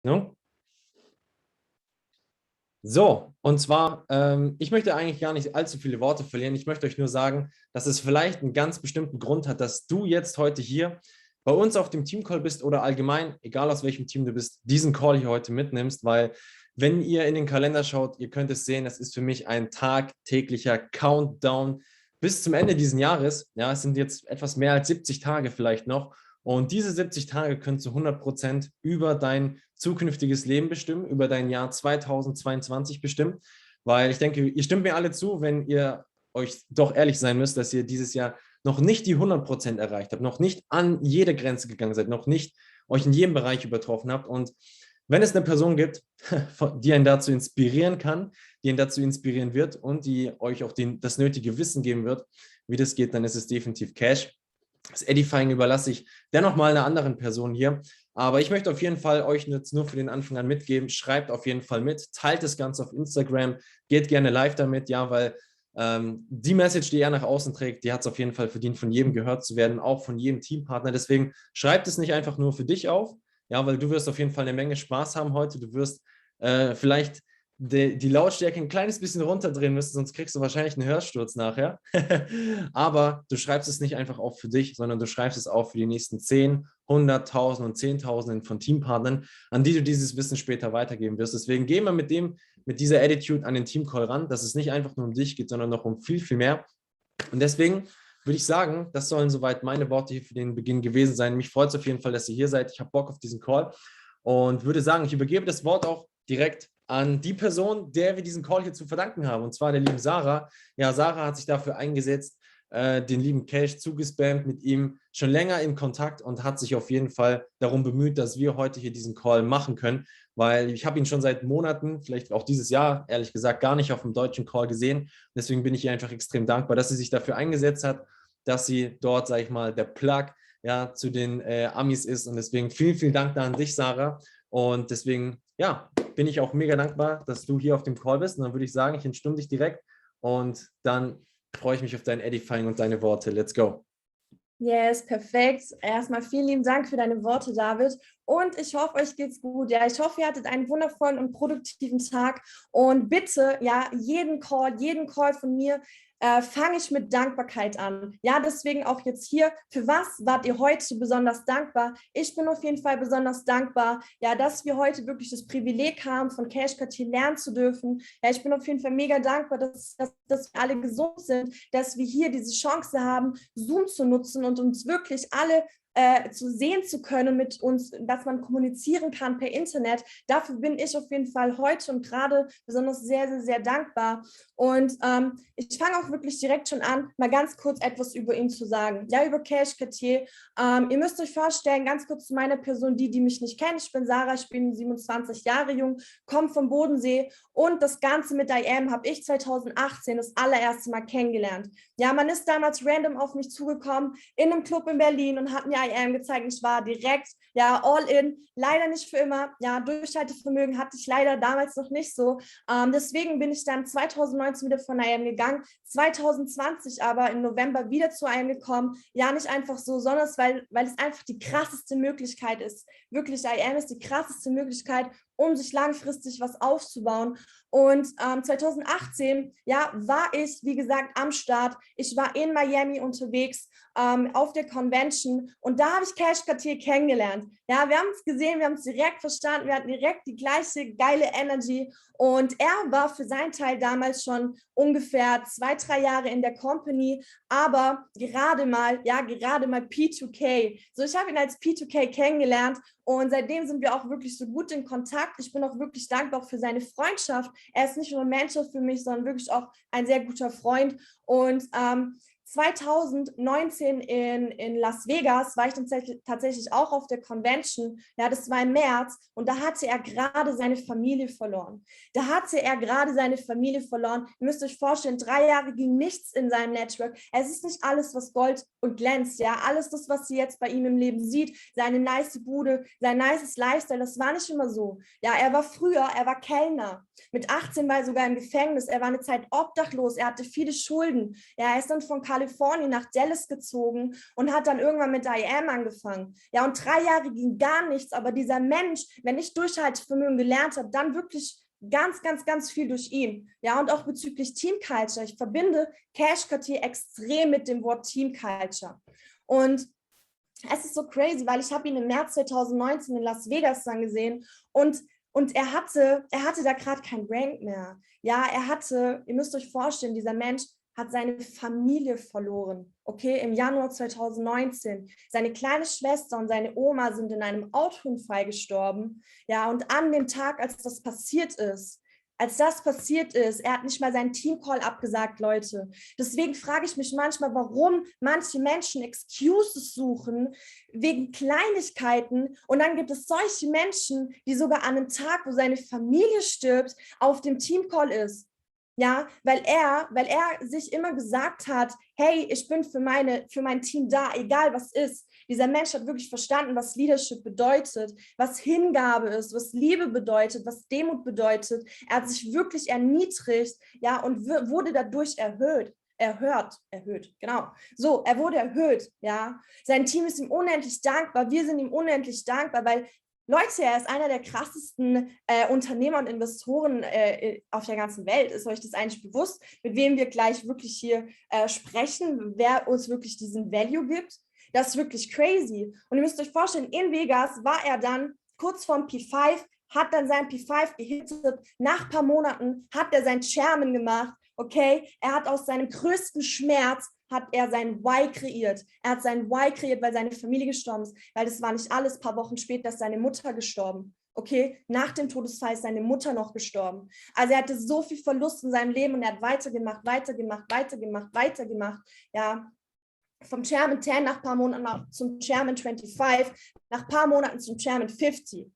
Ne? So, und zwar, ich möchte eigentlich gar nicht allzu viele Worte verlieren. Ich möchte euch nur sagen, dass es vielleicht einen ganz bestimmten Grund hat, dass du jetzt heute hier bei uns auf dem Teamcall bist oder allgemein, egal aus welchem Team du bist, diesen Call hier heute mitnimmst, weil wenn ihr in den Kalender schaut, ihr könnt es sehen, das ist für mich ein tagtäglicher Countdown bis zum Ende dieses Jahres. Ja, es sind jetzt etwas mehr als 70 Tage vielleicht noch. Und diese 70 Tage können zu 100% über dein zukünftiges Leben bestimmen, über dein Jahr 2022 bestimmen. Weil ich denke, ihr stimmt mir alle zu, wenn ihr euch doch ehrlich sein müsst, dass ihr dieses Jahr noch nicht die 100% erreicht habt, noch nicht an jede Grenze gegangen seid, noch nicht euch in jedem Bereich übertroffen habt. Und wenn es eine Person gibt, die einen dazu inspirieren kann, die ihn dazu inspirieren wird und die euch auch das nötige Wissen geben wird, wie das geht, dann ist es definitiv Cash. Das Edifying überlasse ich dennoch mal einer anderen Person hier. Aber ich möchte auf jeden Fall euch jetzt nur für den Anfang an mitgeben. Schreibt auf jeden Fall mit, teilt das Ganze auf Instagram, geht gerne live damit, ja, weil die Message, die er nach außen trägt, die hat es auf jeden Fall verdient, von jedem gehört zu werden, auch von jedem Teampartner. Deswegen schreibt es nicht einfach nur für dich auf, ja, weil du wirst auf jeden Fall eine Menge Spaß haben heute. Du wirst vielleicht die Lautstärke ein kleines bisschen runterdrehen müssen, sonst kriegst du wahrscheinlich einen Hörsturz nachher. Aber du schreibst es nicht einfach auf für dich, sondern du schreibst es auf für die nächsten 10, 100.000 und Zehntausenden von Teampartnern, an die du dieses Wissen später weitergeben wirst. Deswegen geh mal mit dieser Attitude an den Teamcall ran, dass es nicht einfach nur um dich geht, sondern noch um viel, viel mehr. Und deswegen würde ich sagen, das sollen soweit meine Worte hier für den Beginn gewesen sein. Mich freut es auf jeden Fall, dass ihr hier seid. Ich habe Bock auf diesen Call und würde sagen, ich übergebe das Wort auch direkt an die Person, der wir diesen Call hier zu verdanken haben, und zwar der lieben Sarah. Ja, Sarah hat sich dafür eingesetzt, den lieben Cash zugespammt, mit ihm schon länger in Kontakt und hat sich auf jeden Fall darum bemüht, dass wir heute hier diesen Call machen können, weil ich habe ihn schon seit Monaten, vielleicht auch dieses Jahr, ehrlich gesagt, gar nicht auf dem deutschen Call gesehen. Deswegen bin ich ihr einfach extrem dankbar, dass sie sich dafür eingesetzt hat, dass sie dort, sage ich mal, der Plug ja, zu den Amis ist. Und deswegen vielen, vielen Dank da an dich, Sarah. Und deswegen, ja, bin ich auch mega dankbar, dass du hier auf dem Call bist. Und dann würde ich sagen, ich entstumme dich direkt und dann freue ich mich auf dein Edifying und deine Worte. Let's go. Yes, perfekt. Erstmal vielen lieben Dank für deine Worte, David. Und ich hoffe, euch geht's gut. Ja, ich hoffe, ihr hattet einen wundervollen und produktiven Tag. Und bitte, ja, jeden Call von mir fange ich mit Dankbarkeit an. Ja, deswegen auch jetzt hier. Für was wart ihr heute besonders dankbar? Ich bin auf jeden Fall besonders dankbar, ja, dass wir heute wirklich das Privileg haben, von Cartier lernen zu dürfen. Ja, ich bin auf jeden Fall mega dankbar, dass wir alle gesund sind, dass wir hier diese Chance haben, Zoom zu nutzen und uns wirklich alle zu sehen zu können mit uns, dass man kommunizieren kann per Internet. Dafür bin ich auf jeden Fall heute und gerade besonders sehr, sehr, sehr dankbar. Und ich fange auch wirklich direkt schon an, mal ganz kurz etwas über ihn zu sagen. Ja, über Cartier. Ihr müsst euch vorstellen, ganz kurz zu meiner Person, die mich nicht kennen. Ich bin Sarah, ich bin 27 Jahre jung, komme vom Bodensee und das Ganze mit IM habe ich 2018 das allererste Mal kennengelernt. Ja, man ist damals random auf mich zugekommen in einem Club in Berlin und hat mir IM gezeigt. Ich war direkt, ja, all in. Leider nicht für immer. Ja, Durchhaltevermögen hatte ich leider damals noch nicht so. Deswegen bin ich dann 2019 wieder von IM gegangen. 2020 aber im November wieder zu IM gekommen. Ja, nicht einfach so, sondern weil es einfach die krasseste Möglichkeit ist. Wirklich, IM ist die krasseste Möglichkeit, um sich langfristig was aufzubauen. Und 2018, ja, war ich, wie gesagt, am Start. Ich war in Miami unterwegs auf der Convention und da habe ich Cartier kennengelernt. Ja, wir haben es gesehen, wir haben es direkt verstanden, wir hatten direkt die gleiche geile Energy und er war für seinen Teil damals schon ungefähr 2, 3 Jahre in der Company, aber gerade mal P2K. So, ich habe ihn als P2K kennengelernt und seitdem sind wir auch wirklich so gut in Kontakt. Ich bin auch wirklich dankbar für seine Freundschaft. Er ist nicht nur ein Mentor für mich, sondern wirklich auch ein sehr guter Freund. Und 2019 in Las Vegas war ich dann tatsächlich auch auf der Convention. Ja, das war im März und da hatte er gerade seine Familie verloren. Ihr müsst euch vorstellen, 3 Jahre ging nichts in seinem Network. Es ist nicht alles, was Gold und glänzt. Ja, alles das, was ihr jetzt bei ihm im Leben sieht, seine nice Bude, sein nices Lifestyle, das war nicht immer so. Ja, er war Kellner. Mit 18 war er sogar im Gefängnis. Er war eine Zeit obdachlos. Er hatte viele Schulden. Ja, er ist dann von Kalifornien Kalifornien nach Dallas gezogen und hat dann irgendwann mit IAM angefangen. Ja, und 3 Jahre ging gar nichts, aber dieser Mensch, wenn ich Durchhaltevermögen gelernt habe, dann wirklich ganz, ganz, ganz viel durch ihn. Ja, und auch bezüglich Team Culture. Ich verbinde Cartier extrem mit dem Wort Team Culture. Und es ist so crazy, weil ich habe ihn im März 2019 in Las Vegas dann gesehen und er hatte da gerade kein Rank mehr. Ja, ihr müsst euch vorstellen, dieser Mensch hat seine Familie verloren, okay, im Januar 2019. Seine kleine Schwester und seine Oma sind in einem Autounfall gestorben. Ja, und an dem Tag, als das passiert ist, er hat nicht mal seinen Teamcall abgesagt, Leute. Deswegen frage ich mich manchmal, warum manche Menschen Excuses suchen wegen Kleinigkeiten. Und dann gibt es solche Menschen, die sogar an einem Tag, wo seine Familie stirbt, auf dem Teamcall ist. Ja, weil er sich immer gesagt hat, hey, ich bin für mein Team da, egal was ist. Dieser Mensch hat wirklich verstanden, was Leadership bedeutet, was Hingabe ist, was Liebe bedeutet, was Demut bedeutet. Er hat sich wirklich erniedrigt, ja, und wurde dadurch erhöht, genau. So, er wurde erhöht, ja. Sein Team ist ihm unendlich dankbar, wir sind ihm unendlich dankbar, weil Leute, er ist einer der krassesten Unternehmer und Investoren auf der ganzen Welt. Ist euch das eigentlich bewusst, mit wem wir gleich wirklich hier sprechen, wer uns wirklich diesen Value gibt? Das ist wirklich crazy. Und ihr müsst euch vorstellen, in Vegas war er dann kurz vorm P5, hat dann sein P5 gehittet. Nach ein paar Monaten hat er sein Chairman gemacht. Okay, er hat aus seinem größten Schmerz hat er sein Why kreiert. Er hat sein Why kreiert, weil seine Familie gestorben ist, weil das war nicht alles. Ein paar Wochen später ist seine Mutter gestorben. Okay, nach dem Todesfall ist seine Mutter noch gestorben. Also er hatte so viel Verlust in seinem Leben und er hat weitergemacht. Ja, vom Chairman 10 nach ein paar Monaten zum Chairman 25, nach ein paar Monaten zum Chairman 50.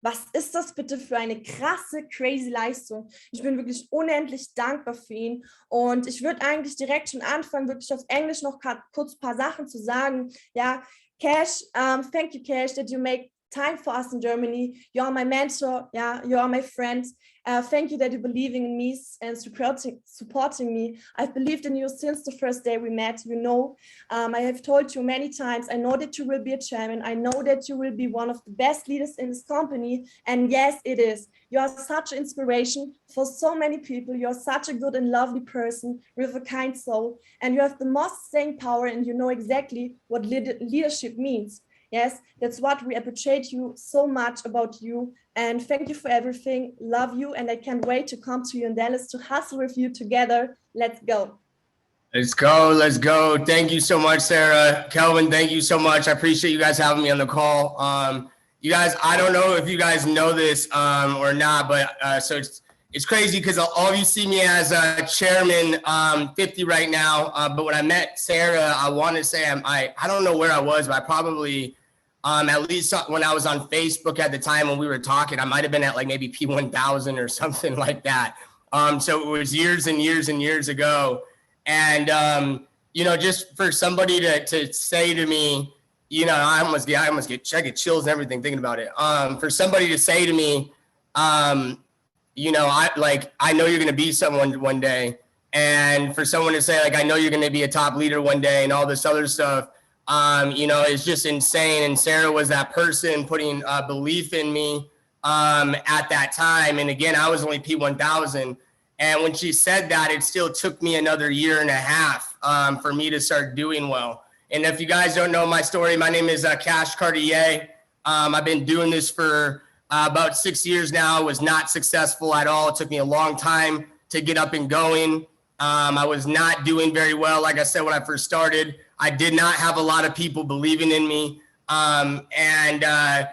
Was ist das bitte für eine krasse, crazy Leistung? Ich bin wirklich unendlich dankbar für ihn. Und ich würde eigentlich direkt schon anfangen, wirklich auf Englisch noch kurz ein paar Sachen zu sagen. Ja, Cash, thank you, Cash, that you make time for us in Germany. You are my mentor. Yeah, you are my friend. Thank you that you're believing in me and supporting me. I've believed in you since the first day we met. You know, I have told you many times, I know that you will be a chairman. I know that you will be one of the best leaders in this company. And yes, it is. You are such an inspiration for so many people. You are such a good and lovely person with a kind soul. And you have the most staying power and you know exactly what leadership means. Yes, that's what we appreciate you so much about you. And thank you for everything. Love you. And I can't wait to come to you in Dallas to hustle with you together. Let's go. Let's go. Let's go. Thank you so much, Sarah. Kelvin, thank you so much. I appreciate you guys having me on the call. You guys, I don't know if you guys know this or not, but so it's crazy because all of you see me as a chairman 50 right now. But when I met Sarah, I want to say I don't know where I was, but I probably at least when I was on Facebook at the time when we were talking, I might have been at like maybe P1000 or something like that. So it was years and years and years ago. And, you know, just for somebody to say to me, you know, I almost get chills and everything thinking about it. For somebody to say to me, you know, I know you're going to be someone one day. And for someone to say like, I know you're going to be a top leader one day and all this other stuff, you know, it's just insane. And Sarah was that person putting belief in me at that time. And again, I was only P1000. And when she said that, it still took me another year and a half for me to start doing well. And if you guys don't know my story, my name is Cartier. I've been doing this for about 6 years now. I was not successful at all. It took me a long time to get up and going. I was not doing very well. Like I said, when I first started, I did not have a lot of people believing in me. I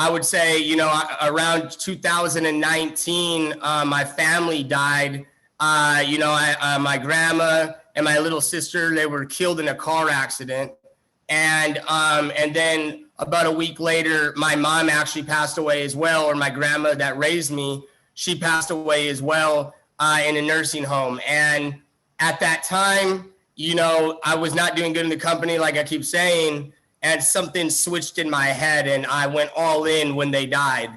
would say, you know, around 2019, my family died. You know, my grandma and my little sister, they were killed in a car accident. And then about a week later, my mom actually passed away as well, or my grandma that raised me, she passed away as well in a nursing home. And at that time, you know, I was not doing good in the company, like I keep saying, and something switched in my head and I went all in when they died.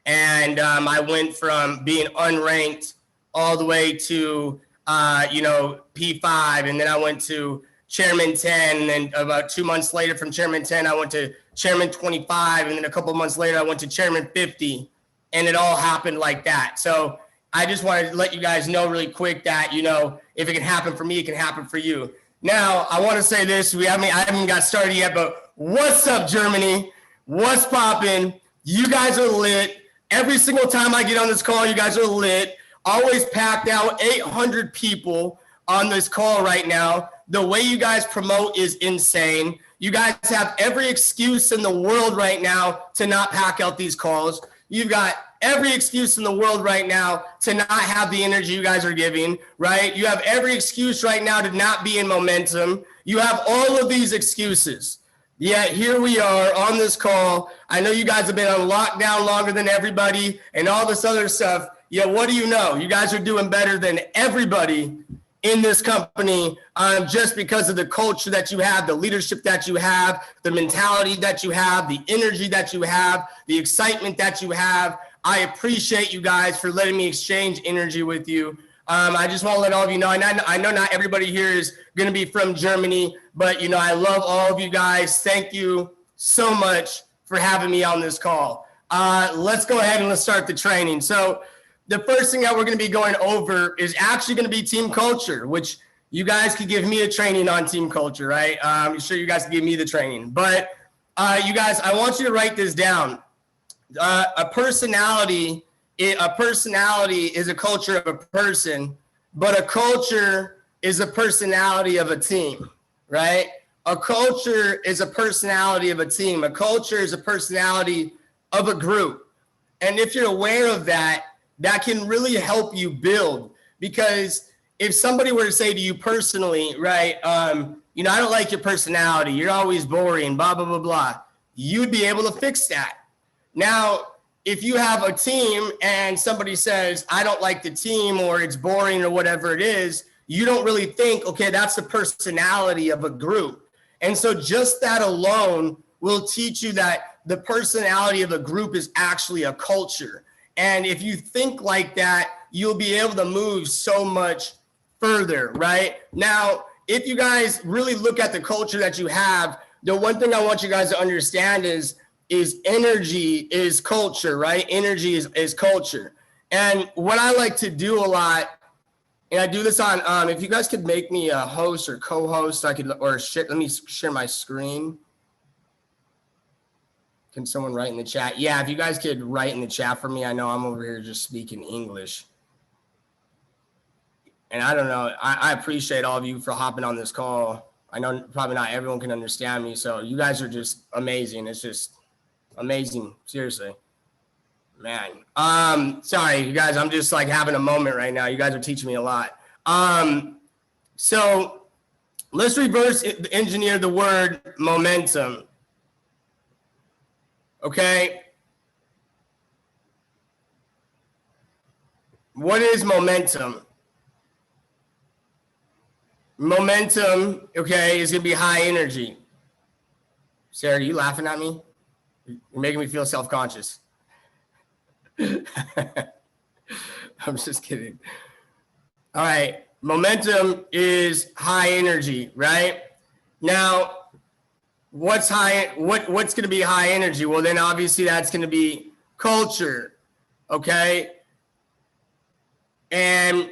And I went from being unranked all the way to P5, and then I went to Chairman 10, and then about 2 months later from Chairman 10, I went to Chairman 25, and then a couple months later, I went to Chairman 50, and it all happened like that. So I just wanted to let you guys know really quick that, if it can happen for me, it can happen for you. Now, I want to say this. I haven't got started yet, but what's up, Germany? What's popping? You guys are lit. Every single time I get on this call, you guys are lit. Always packed out, 800 people on this call right now. The way you guys promote is insane. You guys have every excuse in the world right now to not pack out these calls. You've got every excuse in the world right now to not have the energy you guys are giving, right? You have every excuse right now to not be in momentum. You have all of these excuses. Yet here we are on this call. I know you guys have been on lockdown longer than everybody and all this other stuff. Yet what do you know? You guys are doing better than everybody in this company, just because of the culture that you have, the leadership that you have, the mentality that you have, the energy that you have, the excitement that you have. I appreciate you guys for letting me exchange energy with you. I just want to let all of you know, and I know not everybody here is going to be from Germany, but I love all of you guys. Thank you so much for having me on this call. Let's go ahead and let's start the training. So the first thing that we're going to be going over is actually going to be team culture, which you guys could give me a training on team culture, right? I'm sure you guys can give me the training, but you guys, I want you to write this down. A personality is a culture of a person, but a culture is a personality of a team, right? A culture is a personality of a team. A culture is a personality of a group. And if you're aware of that, that can really help you build. Because if somebody were to say to you personally, right, I don't like your personality, you're always boring, blah, blah, blah, blah, you'd be able to fix that. Now, if you have a team and somebody says, I don't like the team, or it's boring, or whatever it is, you don't really think, okay, that's the personality of a group. And so just that alone will teach you that the personality of a group is actually a culture. And if you think like that, you'll be able to move so much further, right? Now, if you guys really look at the culture that you have, the one thing I want you guys to understand is energy is culture, right? Energy is culture. And what I like to do a lot, and I do this on, if you guys could make me a host or co-host, let me share my screen. Can someone write in the chat? Yeah, if you guys could write in the chat for me. I know I'm over here just speaking English. And I don't know, I appreciate all of you for hopping on this call. I know probably not everyone can understand me, so you guys are just amazing. It's just amazing, seriously. Man, sorry, you guys, I'm just like having a moment right now. You guys are teaching me a lot. So let's reverse engineer the word momentum. Okay. What is momentum? Momentum, okay, is going to be high energy. Sarah, are you laughing at me? You're making me feel self-conscious. I'm just kidding. All right. Momentum is high energy, right? Now, what's going to be high energy? Well, then obviously that's going to be culture. Okay. And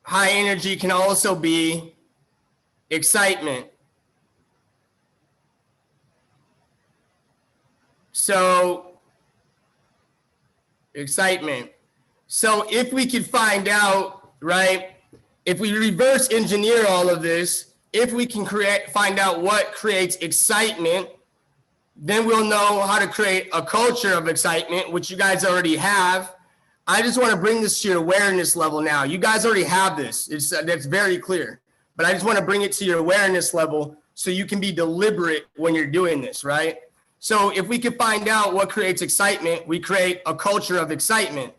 high energy can also be excitement. So excitement. So if we could find out, right, if we reverse engineer all of this, if we can find out what creates excitement, then we'll know how to create a culture of excitement, which you guys already have. I just want to bring this to your awareness level now. You guys already have this. That's very clear. But I just want to bring it to your awareness level so you can be deliberate when you're doing this, right? So if we can find out what creates excitement, we create a culture of excitement.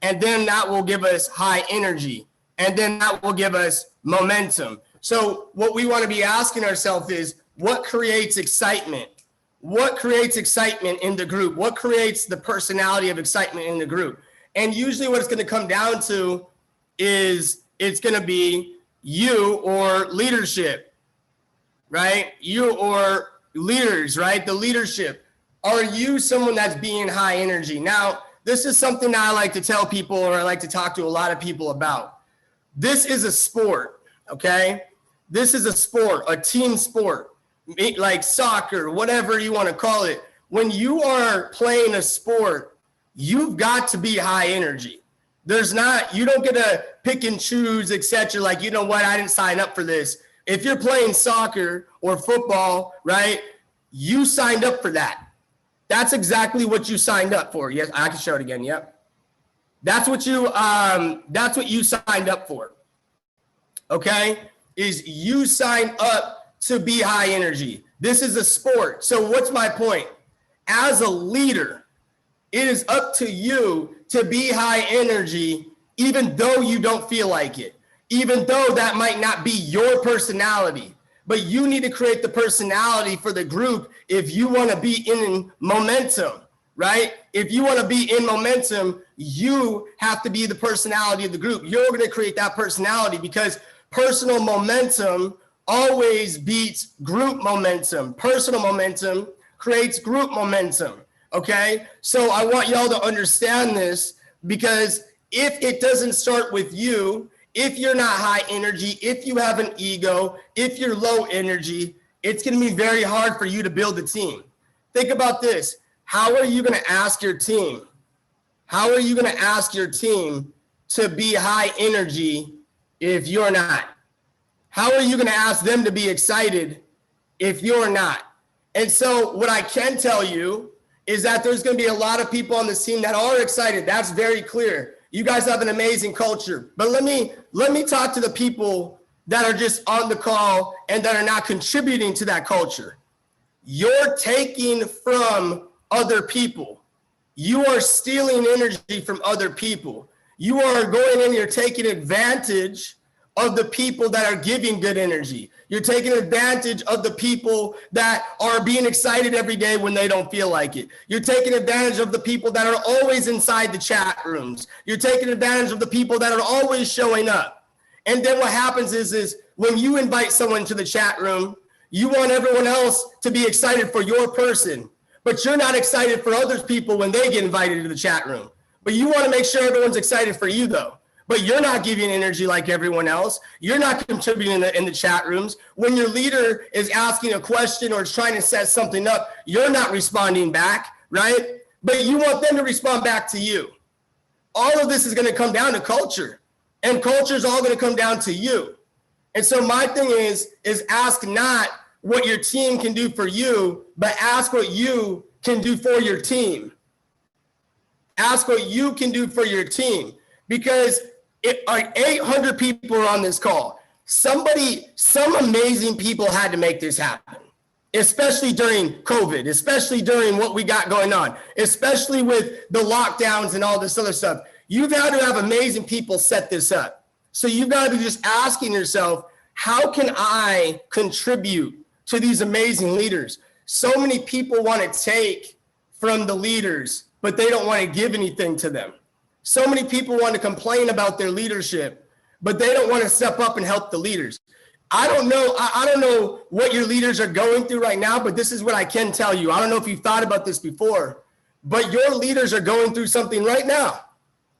And then that will give us high energy. And then that will give us momentum. So what we want to be asking ourselves is, what creates excitement? What creates excitement in the group? What creates the personality of excitement in the group? And usually what it's going to come down to is it's going to be you or leadership, right? You or leaders, right? The leadership. Are you someone that's being high energy? Now, this is something that I like to tell people, or I like to talk to a lot of people about. This is a sport, okay? This is a sport, a team sport, like soccer, whatever you want to call it. When you are playing a sport, you've got to be high energy. You don't get to pick and choose, etc. Like, you know what, I didn't sign up for this. If you're playing soccer or football, right, you signed up for that. That's exactly what you signed up for. Yes, I can show it again. Yep. That's what you signed up for. Okay? Is you signed up to be high energy. This is a sport. So what's my point? As a leader, it is up to you to be high energy, even though you don't feel like it, even though that might not be your personality. But you need to create the personality for the group if you want to be in momentum, right? If you want to be in momentum, you have to be the personality of the group. You're going to create that personality, because personal momentum always beats group momentum. Personal momentum creates group momentum, okay? So I want y'all to understand this, because if it doesn't start with you, if you're not high energy, if you have an ego, if you're low energy, it's going to be very hard for you to build a team. Think about this. How are you going to ask your team? How are you going to ask your team to be high energy if you're not? How are you going to ask them to be excited if you're not? And so what I can tell you is that there's going to be a lot of people on this team that are excited. That's very clear. You guys have an amazing culture. But let me talk to the people that are just on the call and that are not contributing to that culture. You're taking from other people. You are stealing energy from other people. You are going in, you're taking advantage of the people that are giving good energy. You're taking advantage of the people that are being excited every day when they don't feel like it. You're taking advantage of the people that are always inside the chat rooms. You're taking advantage of the people that are always showing up. And then what happens is when you invite someone to the chat room, you want everyone else to be excited for your person, but you're not excited for other people when they get invited to the chat room. But you want to make sure everyone's excited for you, though. But you're not giving energy like everyone else. You're not contributing in the chat rooms. When your leader is asking a question or is trying to set something up, you're not responding back, right? But you want them to respond back to you. All of this is going to come down to culture, and culture is all going to come down to you. And so my thing is ask not what your team can do for you, but ask what you can do for your team. Ask what you can do for your team, because 800 people are on this call. Some amazing people had to make this happen, especially during COVID, especially during what we got going on, especially with the lockdowns and all this other stuff. You've had to have amazing people set this up. So you've got to be just asking yourself, how can I contribute to these amazing leaders? So many people want to take from the leaders, but they don't want to give anything to them. So many people want to complain about their leadership, but they don't want to step up and help the leaders. I don't know what your leaders are going through right now, but this is what I can tell you. I don't know if you've thought about this before, but your leaders are going through something right now.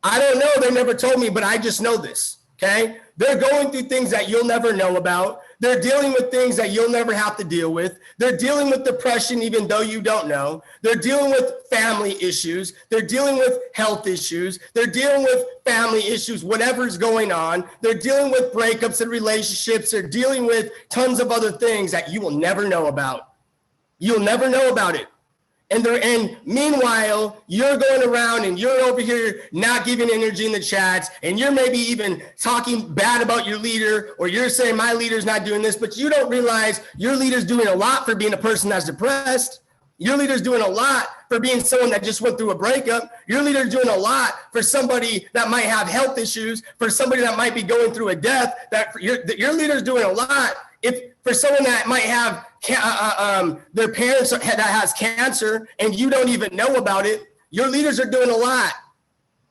I don't know. They never told me, but I just know this. Okay. They're going through things that you'll never know about. They're dealing with things that you'll never have to deal with. They're dealing with depression, even though you don't know. They're dealing with family issues. They're dealing with health issues. They're dealing with family issues, whatever's going on. They're dealing with breakups and relationships. They're dealing with tons of other things that you will never know about. You'll never know about it. And meanwhile, you're going around and you're over here not giving energy in the chats, and you're maybe even talking bad about your leader, or you're saying my leader's not doing this, but you don't realize your leader's doing a lot for being a person that's depressed. Your leader's doing a lot for being someone that just went through a breakup. Your leader's doing a lot for somebody that might have health issues, for somebody that might be going through a death. Your leader's doing a lot for someone that might have their parents that has cancer and you don't even know about it. Your leaders are doing a lot.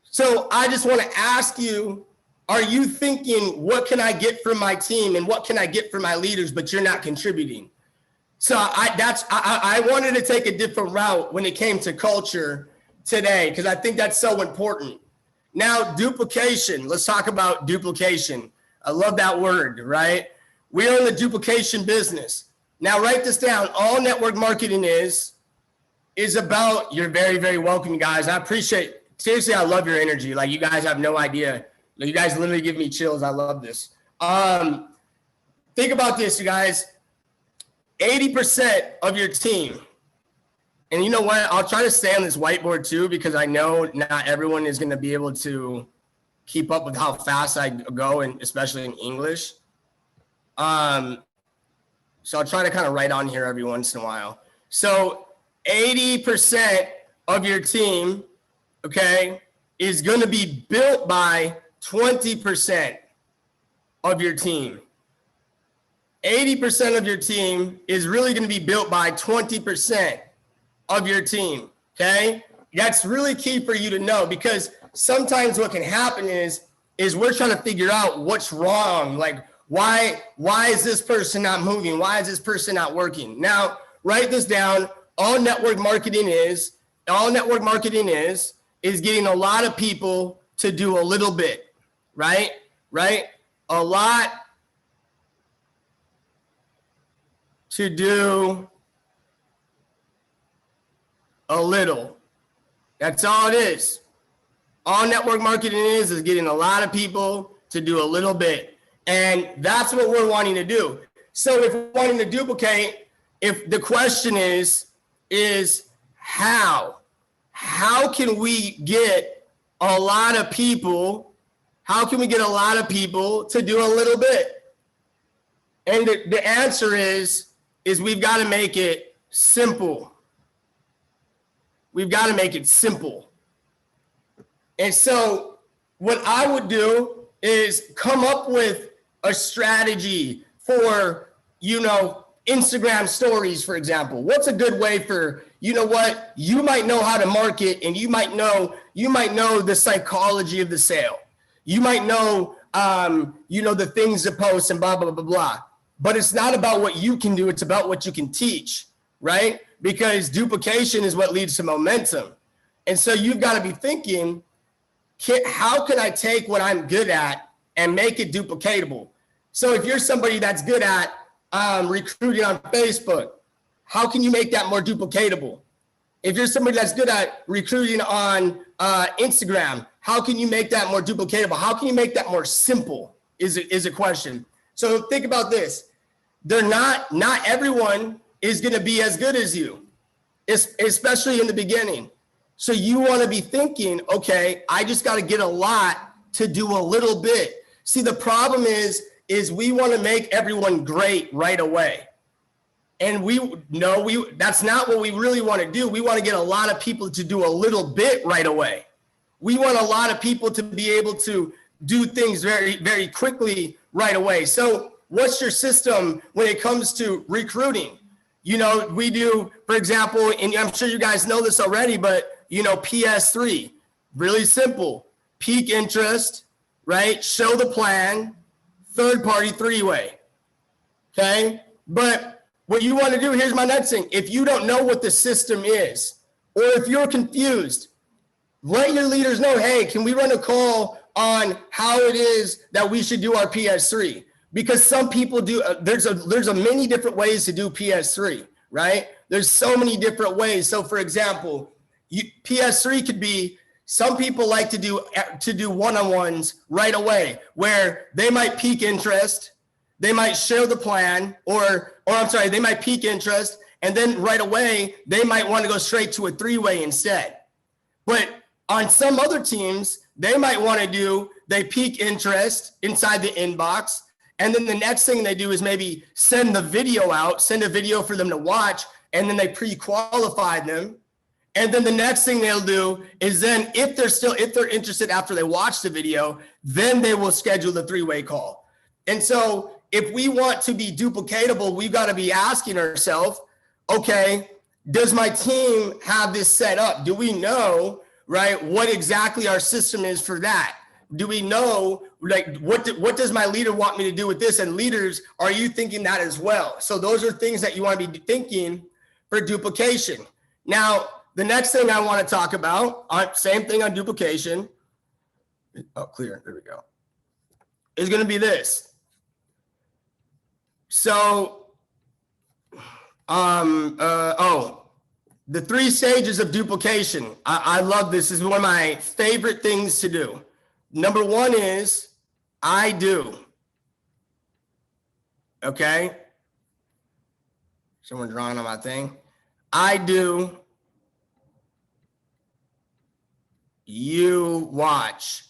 So I just want to ask you are you thinking, what can I get from my team and what can I get from my leaders, but you're not contributing? So I wanted to take a different route when it came to culture today, because I think that's so important. Now, duplication. Let's talk about duplication. I love that word, right? We are in the duplication business. Now, write this down. All network marketing is about, you're very, very welcome, guys. I appreciate, seriously, I love your energy. Like, you guys have no idea. You guys literally give me chills. I love this. Think about this, you guys. 80% of your team, and you know what? I'll try to stay on this whiteboard too, because I know not everyone is going to be able to keep up with how fast I go, and especially in English. So I'll try to kind of write on here every once in a while. So 80% of your team, okay, is going to be built by 20% of your team. 80% of your team is really going to be built by 20% of your team, okay? That's really key for you to know, because sometimes what can happen is we're trying to figure out what's wrong. Like, why is this person not moving? Why is this person not working? Now, write this down. All network marketing is getting a lot of people to do a little bit, right? A lot to do a little. That's all it is. All network marketing is getting a lot of people to do a little bit. And that's what we're wanting to do. So if we're wanting to duplicate, if the question is how can we get a lot of people, to do a little bit? And the answer is we've got to make it simple. We've got to make it simple. And so what I would do is come up with a strategy for, Instagram stories, for example. What's a good way for, what? You might know how to market, and you might know the psychology of the sale. You might know, the things to post and blah, blah, blah, blah. But it's not about what you can do. It's about what you can teach, right? Because duplication is what leads to momentum. And so you've got to be thinking, how can I take what I'm good at and make it duplicatable? So if you're somebody that's good at recruiting on Facebook, how can you make that more duplicatable? If you're somebody that's good at recruiting on Instagram, how can you make that more duplicatable? How can you make that more simple is a question. So think about this. Not everyone is going to be as good as you, especially in the beginning. So you want to be thinking, okay, I just got to get a lot to do a little bit. See, the problem is we want to make everyone great right away. And that's not what we really want to do. We want to get a lot of people to do a little bit right away. We want a lot of people to be able to do things very, very quickly right away. So what's your system when it comes to recruiting? We do, for example, and I'm sure you guys know this already, but PS3, really simple. Peak interest, right? Show the plan, third party, three-way. Okay. But what you want to do, here's my next thing. If you don't know what the system is, or if you're confused, let your leaders know, hey, can we run a call on how it is that we should do our PS3? Because some people do, there's a many different ways to do PS3, right? There's so many different ways. So for example, PS3 could be, some people like to do one-on-ones right away, where they might peak interest, they might share the plan, they might peak interest, and then right away, they might want to go straight to a three-way instead. But on some other teams, they might want to they peak interest inside the inbox, and then the next thing they do is maybe send a video for them to watch, and then they pre-qualify them. And then the next thing they'll do is then if they're interested after they watch the video, then they will schedule the three-way call. And so if we want to be duplicatable, we've got to be asking ourselves, okay, does my team have this set up? Do we know, right, what exactly our system is for that? Do we know, like, what does my leader want me to do with this? And leaders, are you thinking that as well? So those are things that you want to be thinking for duplication. Now, the next thing I want to talk about, same thing on duplication. Oh, clear. There we go. Is going to be this. So, the 3 stages of duplication. I love this. This is one of my favorite things to do. Number 1 is I do. Okay. Someone drawing on my thing. I do. You watch.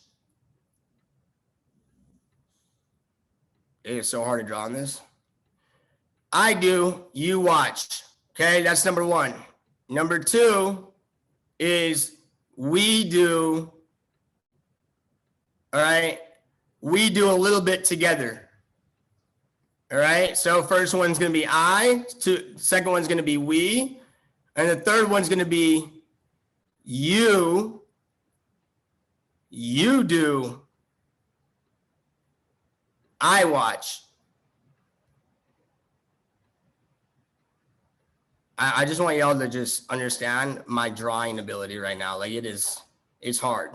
It is so hard to draw on this. I do, you watch. Okay, that's number 1. Number 2 is we do. All right, we do a little bit together. All right, so first one's going to be I, second one's going to be we, and the third one's going to be you do, I watch. I just want y'all to just understand my drawing ability right now. Like it's hard.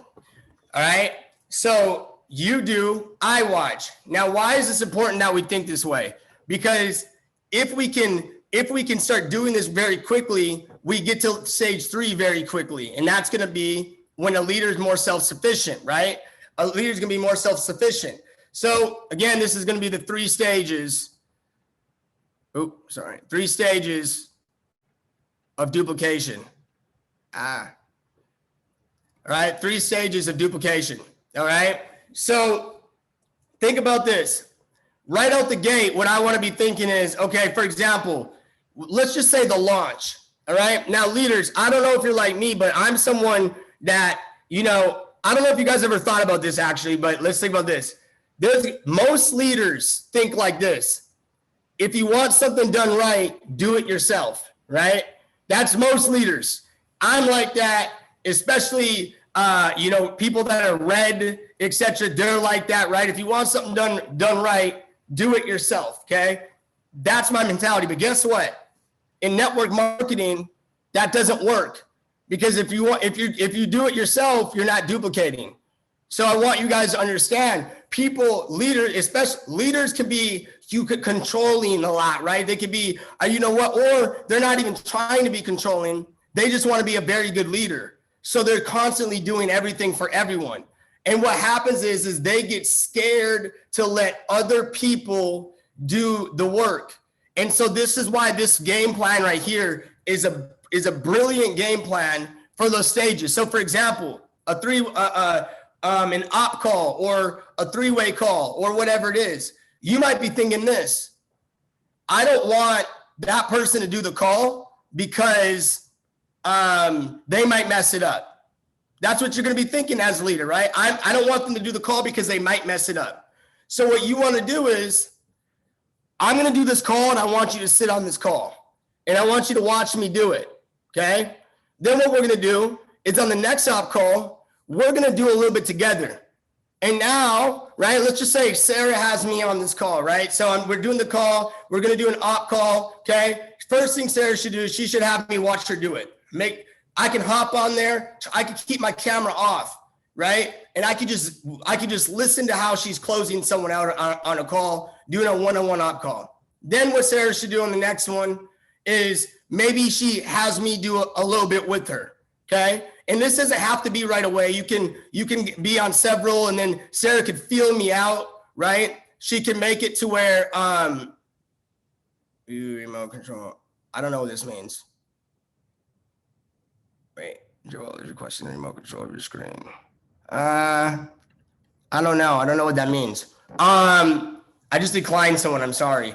All right. So you do, I watch. Now, why is this important that we think this way? Because if we can start doing this very quickly, we get to stage 3 very quickly. And that's going to be when a leader is more self-sufficient, right? A leader is going to be more self-sufficient. So again, this is going to be the 3 stages. 3 stages of duplication. All right, 3 stages of duplication. All right, so think about this. Right out the gate, what I want to be thinking is, okay, for example, let's just say the launch. All right, now leaders, I don't know if you're like me, but I'm someone that, I don't know if you guys ever thought about this actually, but let's think about this. Most leaders think like this. If you want something done right, do it yourself, right? That's most leaders. I'm like that, especially, people that are red, etc. They're like that, right? If you want something done right, do it yourself, okay? That's my mentality. But guess what? In network marketing, that doesn't work because if you do it yourself, you're not duplicating. So I want you guys to understand, leaders, especially leaders, can be controlling a lot, right? They could be, or they're not even trying to be controlling. They just want to be a very good leader. So they're constantly doing everything for everyone. And what happens is they get scared to let other people do the work. And so this is why this game plan right here is a brilliant game plan for those stages. So for example, an op call or a 3-way call or whatever it is, you might be thinking this: I don't want that person to do the call because they might mess it up. That's what you're going to be thinking as a leader, right? I don't want them to do the call because they might mess it up. So what you want to do is, I'm going to do this call and I want you to sit on this call and I want you to watch me do it. Okay. Then what we're going to do is on the next op call, we're going to do a little bit together. And now, right, let's just say Sarah has me on this call, right? So we're doing the call. We're going to do an op call. Okay. First thing Sarah should do is she should have me watch her do it. I can hop on there. I can keep my camera off, right? And I could just listen to how she's closing someone out on a call, doing a one-on-one op call. Then what Sarah should do on the next one is maybe she has me do a little bit with her. Okay. And this doesn't have to be right away. You can be on several and then Sarah could feel me out, right? She can make it to where, remote control. I don't know what this means. Wait, Joel is requesting a remote control of your screen. I don't know. I don't know what that means. I just declined someone. I'm sorry.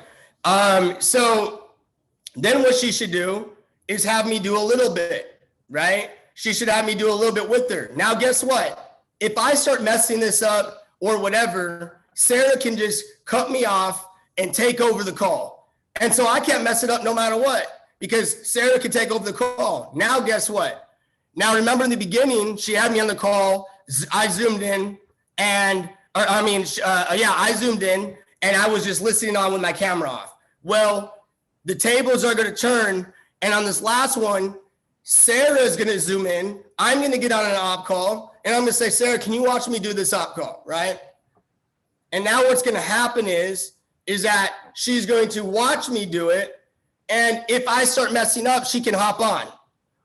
So then what she should do is have me do a little bit, right? She should have me do a little bit with her. Now, guess what? If I start messing this up or whatever, Sarah can just cut me off and take over the call. And so I can't mess it up no matter what, because Sarah can take over the call. Now, guess what? Now, remember in the beginning, she had me on the call. I zoomed in and I zoomed in and I was just listening on with my camera off. Well, the tables are going to turn. And on this last one, Sarah is going to zoom in. I'm going to get on an op call and I'm going to say, Sarah, can you watch me do this op call? Right. And now what's going to happen is that she's going to watch me do it. And if I start messing up, she can hop on.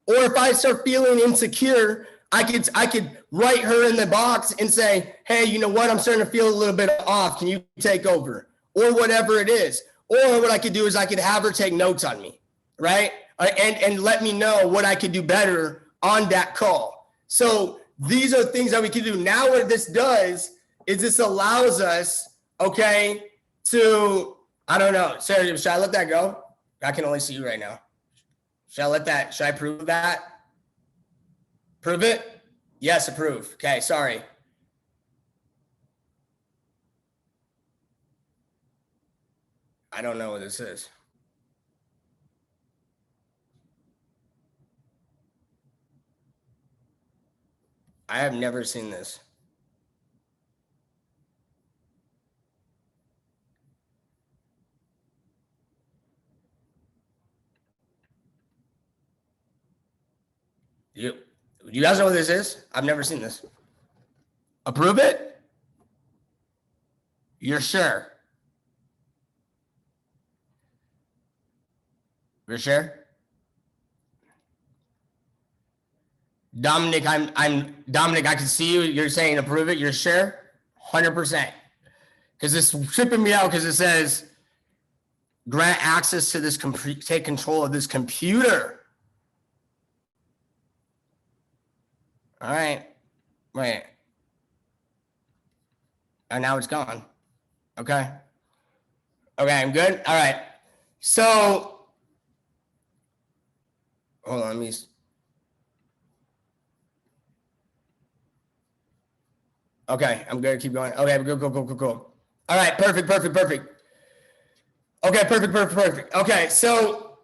Or if I start feeling insecure, I could write her in the box and say, hey, you know what? I'm starting to feel a little bit off. Can you take over? Or whatever it is. Or what I could do is I could have her take notes on me, right? And let me know what I could do better on that call. So these are things that we can do. Now what this does is this allows us, okay, to, I don't know. Sarah, should I let that go? I can only see you right now. Should I prove that? Prove it? Yes, approve. Okay, sorry. I don't know what this is. I have never seen this. You guys know what this is? I've never seen this. Approve it? You're sure? You're sure? Dominic, Dominic, I can see you. You're saying approve it. You're sure? 100%. Because it's tripping me out because it says grant access to this, take control of this computer. All right. Wait. And now it's gone. Okay. Okay, I'm good. All right. So, hold on, let me. Okay, I'm good. Keep going. Okay, cool. All right, perfect. Okay, perfect. Okay, so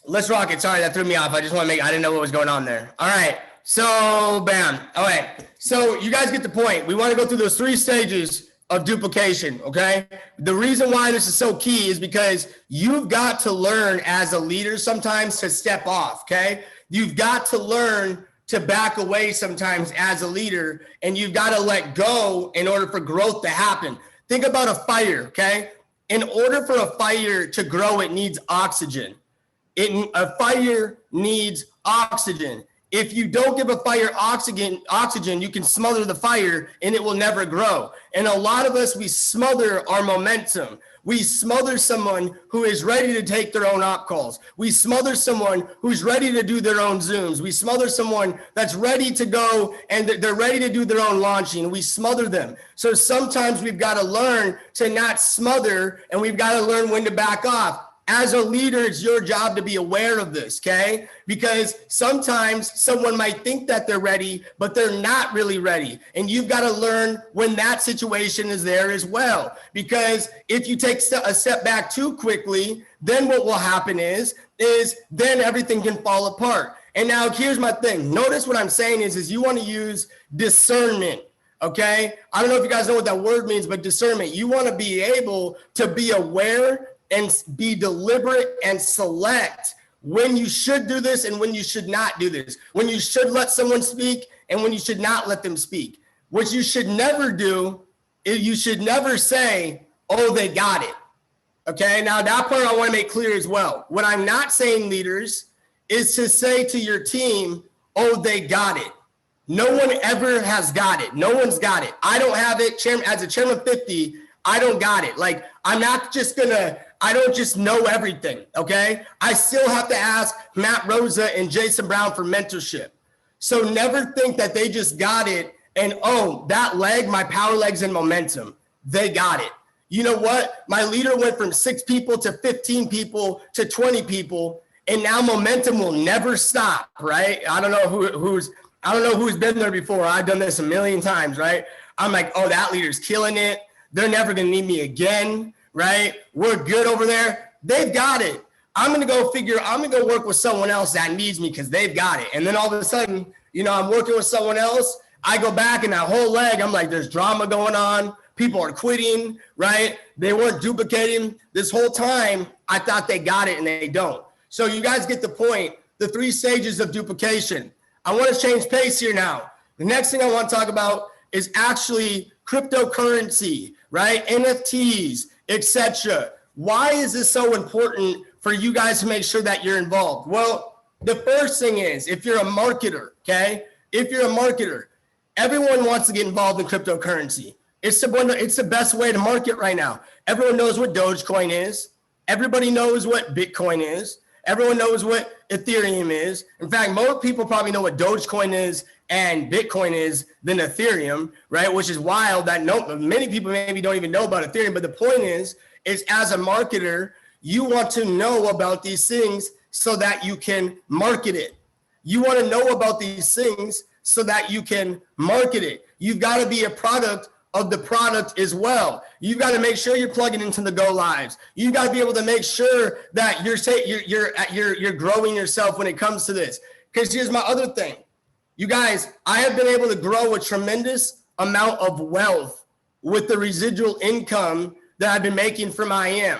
let's rock it. Sorry, that threw me off. I didn't know what was going on there. All right. So, bam. All right. So you guys get the point. We want to go through those 3 stages of duplication, okay? The reason why this is so key is because you've got to learn as a leader sometimes to step off, okay? You've got to learn to back away sometimes as a leader, and you've got to let go in order for growth to happen. Think about a fire, okay? In order for a fire to grow, it needs oxygen. A fire needs oxygen. If you don't give a fire oxygen, you can smother the fire and it will never grow. And a lot of us, we smother our momentum. We smother someone who is ready to take their own op calls. We smother someone who's ready to do their own Zooms. We smother someone that's ready to go and they're ready to do their own launching. We smother them. So sometimes we've got to learn to not smother and we've got to learn when to back off. As a leader, it's your job to be aware of this, okay? Because sometimes someone might think that they're ready, but they're not really ready. And you've got to learn when that situation is there as well. Because if you take a step back too quickly, then what will happen is then everything can fall apart. And now here's my thing. Notice what I'm saying is you want to use discernment. Okay? I don't know if you guys know what that word means, but discernment. You want to be able to be aware and be deliberate and select when you should do this and when you should not do this, when you should let someone speak and when you should not let them speak. What you should never do is you should never say, oh, they got it. Okay, now that part I want to make clear as well. What I'm not saying, leaders, is to say to your team, oh, they got it. No one ever has got it. No one's got it. I don't have it. As a chairman 50, I don't got it. Like, I don't just know everything, okay? I still have to ask Matt Rosa and Jason Brown for mentorship. So never think that they just got it and, oh, that leg, my power legs and momentum, they got it. You know what? My leader went from 6 people to 15 people to 20 people, and now momentum will never stop, right? I don't know who's been there before. I've done this a million times, right? I'm like, oh, that leader's killing it. They're never going to need me again. Right? We're good over there. They've got it. I'm going to go work with someone else that needs me because they've got it. And then all of a sudden, I'm working with someone else. I go back and that whole leg, I'm like, there's drama going on. People are quitting, right? They weren't duplicating. This whole time, I thought they got it and they don't. So you guys get the point. The 3 stages of duplication. I want to change pace here now. The next thing I want to talk about is actually cryptocurrency, right? NFTs, etc. Why is this so important for you guys to make sure that you're involved? Well, the first thing is, if you're a marketer, okay? If you're a marketer, everyone wants to get involved in cryptocurrency. It's the best way to market right now. Everyone knows what Dogecoin is. Everybody knows what Bitcoin is. Everyone knows what Ethereum is. In fact, more people probably know what Dogecoin is and Bitcoin is than Ethereum, right? Which is wild that many people maybe don't even know about Ethereum. But the point is as a marketer, you want to know about these things so that you can market it. You want to know about these things so that you can market it. You've got to be a product of the product as well. You've got to make sure you're plugging into the go lives. You've got to be able to make sure that you're growing yourself when it comes to this. Because here's my other thing. You guys, I have been able to grow a tremendous amount of wealth with the residual income that I've been making from IM.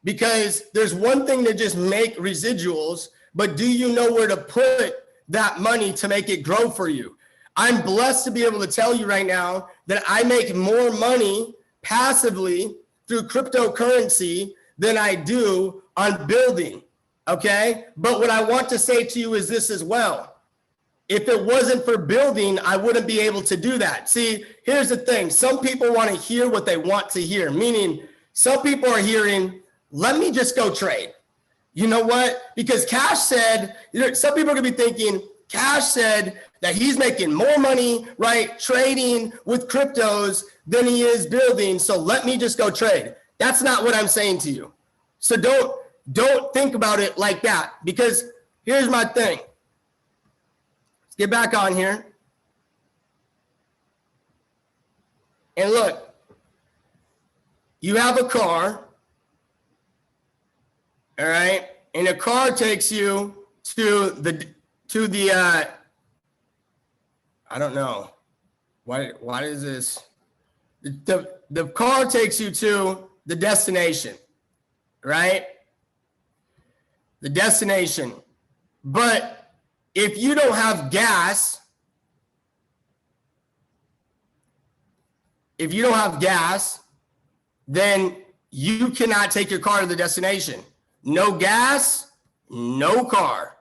Because there's one thing to just make residuals, but do you know where to put that money to make it grow for you? I'm blessed to be able to tell you right now that I make more money passively through cryptocurrency than I do on building, okay? But what I want to say to you is this as well. If it wasn't for building, I wouldn't be able to do that. See, here's the thing. Some people want to hear what they want to hear, meaning some people are hearing, let me just go trade. You know what? Because Cash said, some people are going to be thinking, Cash said that he's making more money, right, trading with cryptos than he is building. So let me just go trade. That's not what I'm saying to you. So don't think about it like that, because here's my thing. Let's get back on here. And look, you have a car, all right? And a car takes you to the I don't know. Why is this? The car takes you to the destination, right? The destination. But if you don't have gas, then you cannot take your car to the destination. No gas, no car,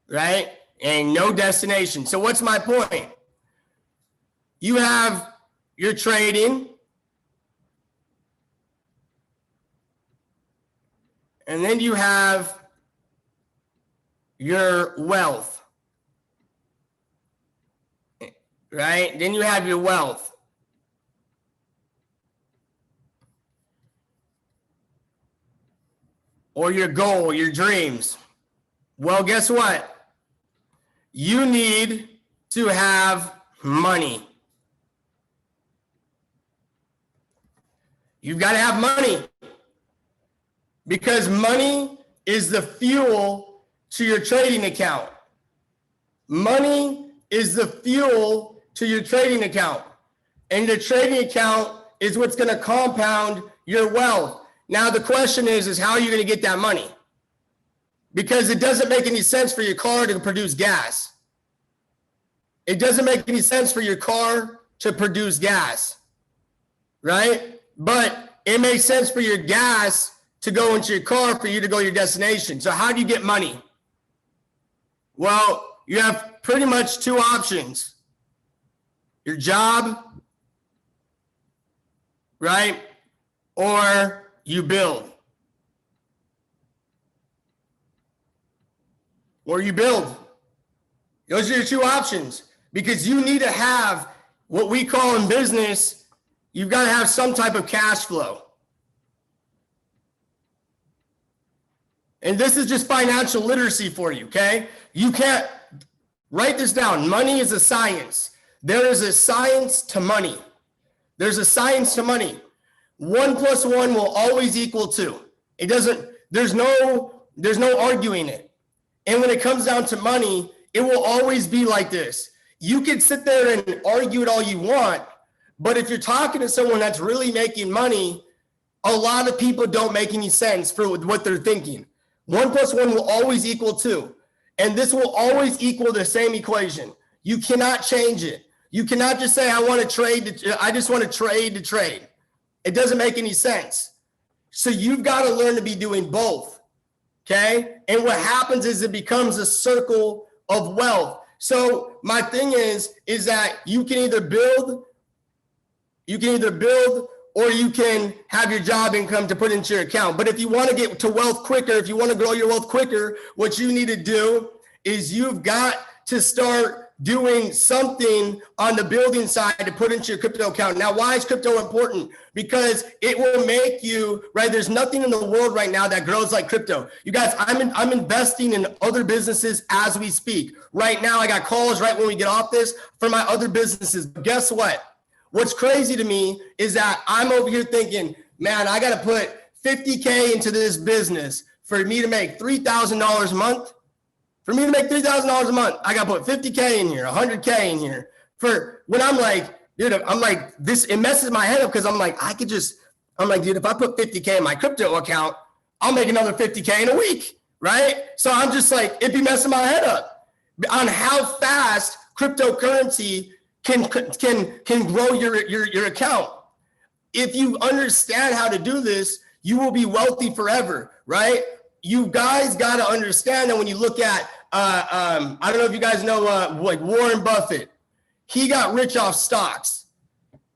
right? And no destination. So what's my point? You have your trading, and then you have your wealth, right? Then you have your wealth. Or your goal, your dreams. Well, guess what? You need to have money. You've got to have money, because money is the fuel to your trading account. Money is the fuel to your trading account. And the trading account is what's going to compound your wealth. Now, the question is how are you going to get that money? Because it doesn't make any sense for your car to produce gas. It doesn't make any sense for your car to produce gas, right? But it makes sense for your gas to go into your car for you to go to your destination. So how do you get money? Well, you have pretty much 2 options. Your job, right? Or you build. Or you build. Those are your 2 options, because you need to have what we call in business, you've got to have some type of cash flow. And this is just financial literacy for you, okay? You can't write this down. Money is a science. There is a science to money. There's a science to money. 1 + 1 will always equal 2. It doesn't, there's no arguing it. And when it comes down to money, it will always be like this. you can sit there and argue it all you want, but if you're talking to someone that's really making money, a lot of people don't make any sense for what they're thinking. 1 + 1 will always equal 2. And this will always equal the same equation. You cannot change it. You cannot just say, I want to trade. I just want to trade to trade. It doesn't make any sense. So you've got to learn to be doing both. Okay. And what happens is it becomes a circle of wealth. So my thing is that you can either build or you can have your job income to put into your account. But if you want to get to wealth quicker, if you want to grow your wealth quicker, what you need to do is you've got to start doing something on the building side to put into your crypto account. Now, why is crypto important? Because it will make you, right? There's nothing in the world right now that grows like crypto. You guys, I'm investing in other businesses as we speak. Right now, I got calls right when we get off this for my other businesses. But guess what? What's crazy to me is that I'm over here thinking, man, I got to put 50K into this business for me to make $3,000 a month. For me to make $3,000 a month, I got to put 50K in here, 100K in here. For when I'm like, dude, I'm like, this, it messes my head up because I'm like, dude, if I put 50K in my crypto account, I'll make another 50K in a week, right? So I'm just like, it'd be messing my head up on how fast cryptocurrency can grow your account. If you understand how to do this, you will be wealthy forever, right? You guys got to understand that when you look at, I don't know if you guys know, like Warren Buffett, he got rich off stocks.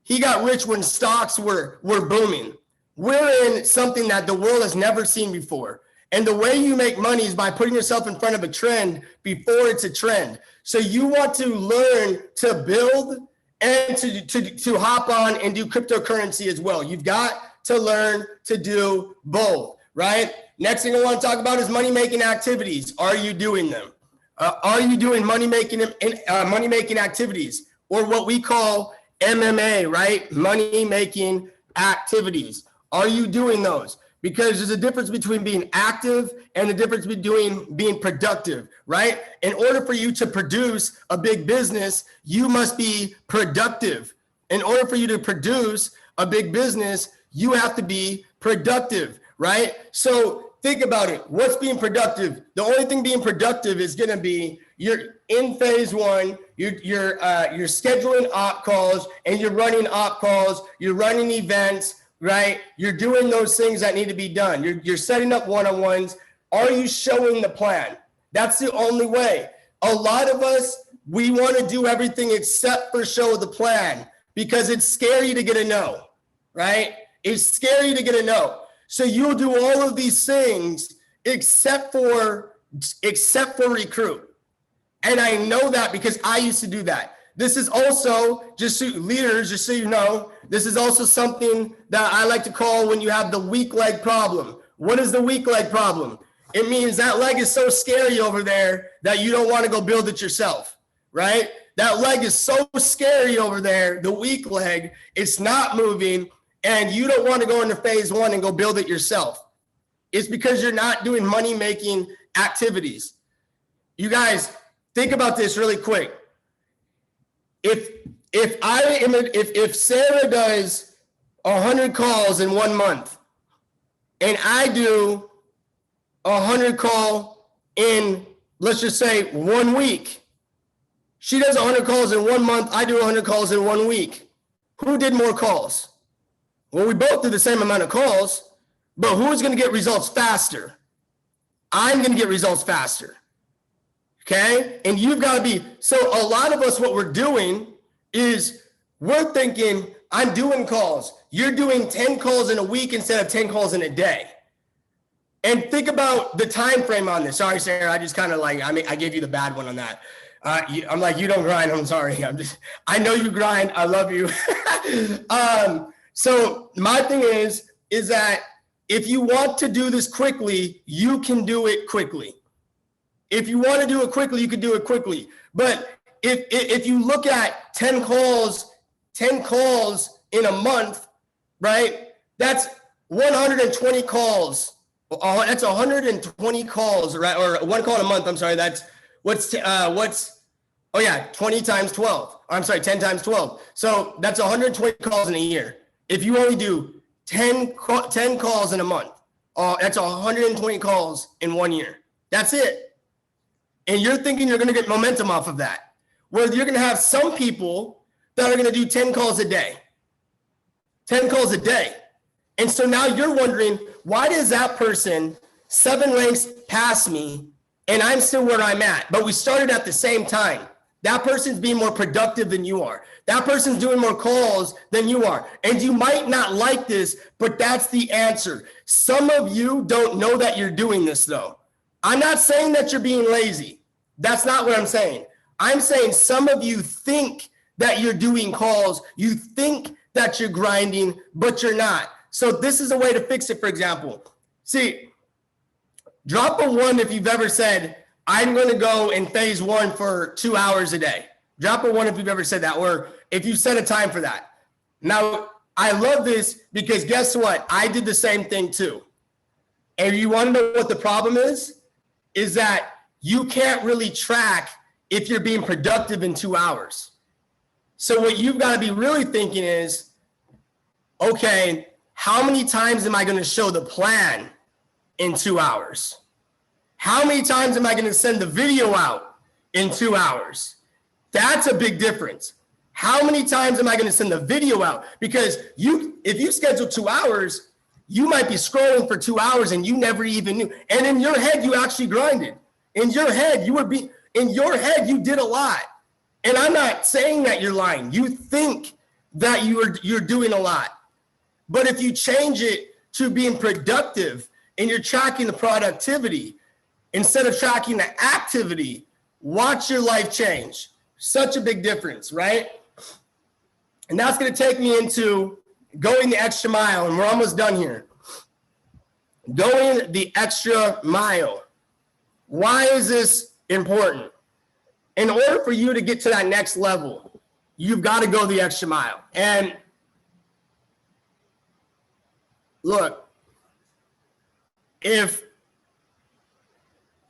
He got rich when stocks were booming. We're in something that the world has never seen before. And the way you make money is by putting yourself in front of a trend before it's a trend. So you want to learn to build and to hop on and do cryptocurrency as well. You've got to learn to do both, right? Next thing I want to talk about is money-making activities. Are you doing them? Are you doing money-making activities, or what we call MMA, right? Money-making activities. Are you doing those? Because there's a difference between being active and the difference between being productive, right? In order for you to produce a big business, you must be productive. In order for you to produce a big business, you have to be productive, right? So think about it. What's being productive? The only thing being productive is going to be you're in phase one, you're scheduling op calls and you're running op calls, you're running events, right? You're doing those things that need to be done. You're setting up one-on-ones. Are you showing the plan? That's the only way. A lot of us, we want to do everything except for show the plan because it's scary to get a no, right? It's scary to get a no. So you'll do all of these things except for recruit. And I know that because I used to do that. This is also, leaders, just so you know, this is also something that I like to call when you have the weak leg problem. What is the weak leg problem? It means that leg is so scary over there that you don't want to go build it yourself, right? That leg is so scary over there, the weak leg, it's not moving, and you don't want to go into phase one and go build it yourself. It's because you're not doing money-making activities. You guys, think about this really quick. If Sarah does 100 calls in 1 month and I do 100 call in, let's just say 1 week, she does 100 calls in 1 month, I do 100 calls in 1 week. Who did more calls? Well, we both did the same amount of calls, but who's going to get results faster? I'm going to get results faster. Okay. And you've got to be, so a lot of us, what we're doing is we're thinking, I'm doing calls. You're doing 10 calls in a week instead of 10 calls in a day. And think about the time frame on this. Sorry, Sarah. I just kind of I gave you the bad one on that. I'm like, you don't grind. I'm sorry. I know you grind. I love you. So my thing is that if you want to do this quickly, you can do it quickly. If you want to do it quickly, you can do it quickly. But if you look at 10 calls in a month, right? That's 120 calls. That's 120 calls, right? Or 1 call in a month. I'm sorry. That's what's Oh yeah, 20 times 12. I'm sorry, 10 times 12. So that's 120 calls in a year. If you only do 10 calls in a month, that's 120 calls in 1 year. That's it. And you're thinking you're going to get momentum off of that. Where you're going to have some people that are going to do 10 calls a day. 10 calls a day. And so now you're wondering, why does that person 7 ranks past me and I'm still where I'm at? But we started at the same time. That person's being more productive than you are. That person's doing more calls than you are. And you might not like this, but that's the answer. Some of you don't know that you're doing this though. I'm not saying that you're being lazy. That's not what I'm saying. I'm saying some of you think that you're doing calls. You think that you're grinding, but you're not. So this is a way to fix it, for example. See, drop a 1 if you've ever said, I'm going to go in phase 1 for 2 hours a day. Drop a 1 if you've ever said that, or if you set a time for that. Now, I love this because guess what? I did the same thing too. And you want to know what the problem is? Is that you can't really track if you're being productive in 2 hours. So what you've got to be really thinking is, okay, how many times am I going to show the plan in 2 hours? How many times am I going to send the video out in 2 hours? That's a big difference. How many times am I going to send the video out? Because if you schedule 2 hours, you might be scrolling for 2 hours and you never even knew. And in your head, you actually grinded. In your head, you did a lot. And I'm not saying that you're lying. You think that you're doing a lot. But if you change it to being productive and you're tracking the productivity instead of tracking the activity, watch your life change. Such a big difference, right? And that's going to take me into going the extra mile, and we're almost done here. Going the extra mile. Why is this important? In order for you to get to that next level, you've got to go the extra mile. And look, if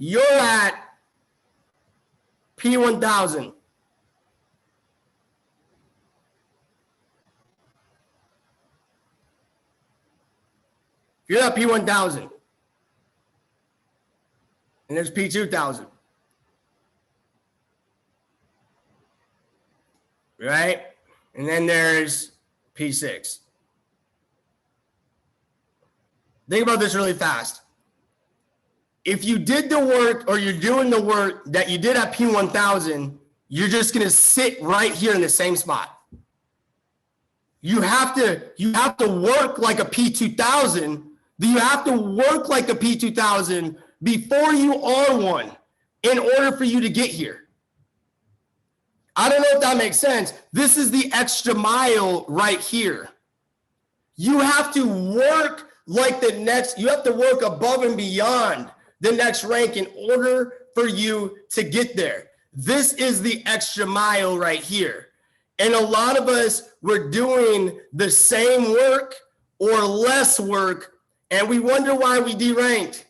you're at P1000, you're at P1000, and there's P2000, right? And then there's P6. Think about this really fast. If you did the work, or you're doing the work that you did at P1000, you're just going to sit right here in the same spot. You have to work like a P2000. You have to work like a P2000 before you are one in order for you to get here. I don't know if that makes sense. This is the extra mile right here. You have to work like the next, you have to work above and beyond the next rank in order for you to get there. This is the extra mile right here. And a lot of us, we're doing the same work or less work, and we wonder why we deranked.